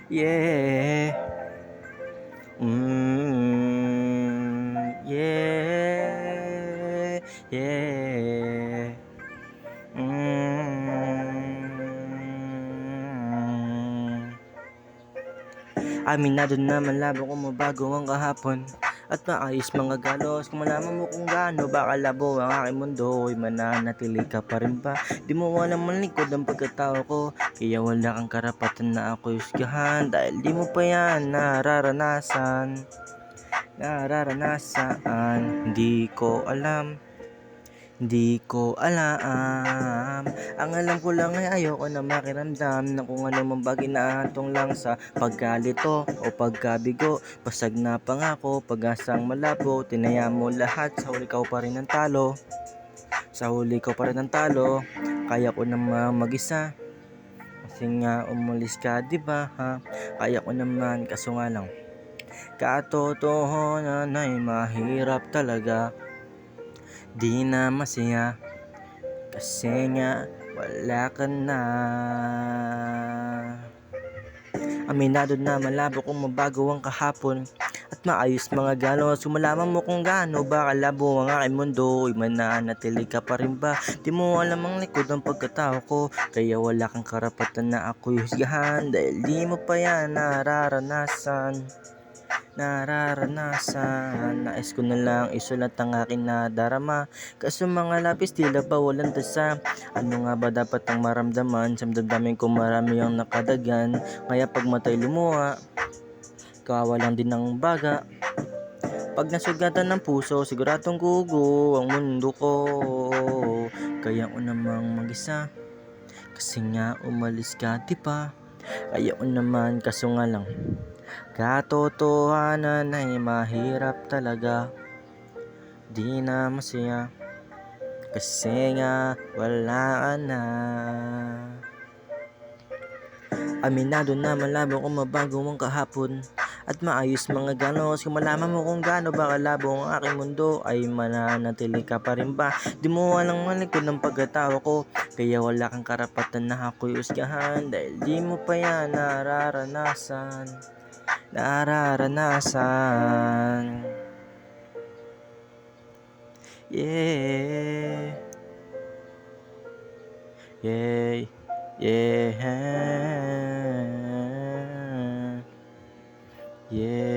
Yeah. Yeah. Yeah. Mm. Aminado na malabo kung mabago ang kahapon at maayos mga galos. Kung malaman mo kung gaano ba kalabo ang aking mundo, ay mananatili ka pa rin ba? Di mo alam ang likod ang pagkatao ko, kaya wala kang karapatan na ako'y husgahan. Dahil di mo pa yan nararanasan. Hindi ko alam. Ang alam ko lang ay ayoko na makiramdam ng kung ano man bagay na atong lang sa pagkalito o pagkabigo. Basag na pangako, pag-asang malabo, tinaya mo lahat, sa huli ka pa rin ang talo. Sa huli ko pa rin ang talo, kaya ko naman mag-isa. Kasi nga umalis ka, di ba ha? Kaya ko naman, kaso nga lang, katotohanan ay mahirap talaga. Di na masaya kasi nga wala ka na. Aminado na malabo kung mabago ang kahapon at maayos mga galos. Kung malaman mo kung gaano ba kalabo ang aking mundo, ay mananatili ka pa rin ba? Di mo alam ang likod ng pagkatao ko, kaya wala kang karapatan na ako'y husgahan. Dahil di mo pa yan nararanasan. Nais ko na lang isulat ang aking nadarama, kaso mga lapis tila ba walang tasa. Ano nga ba dapat ang maramdaman? Sa damdamin ko marami ang nakadagan, kaya pag matay lumuha, kawalan din ng baga. Pag nasugatan ng puso, siguradong gugo ang mundo ko. Kaya ko namang mag-isa, kasi nga umalis ka, di ba? Kaya ko naman, kaso nga lang, katotohanan ay mahirap talaga. Di na masaya kasi nga wala ka na. Aminado na malabo kung mabago ang kahapon at maayos mga ganos. Kung malaman mo kung gaano ba kalabo ang aking mundo, ay mananatili ka pa rin ba? Di mo alang malikod ng pagkatao ko, kaya wala kang karapatan na ako'y husgahan. Dahil di mo pa yan nararanasan. Yeah. Yeah. Yeah. Yeah.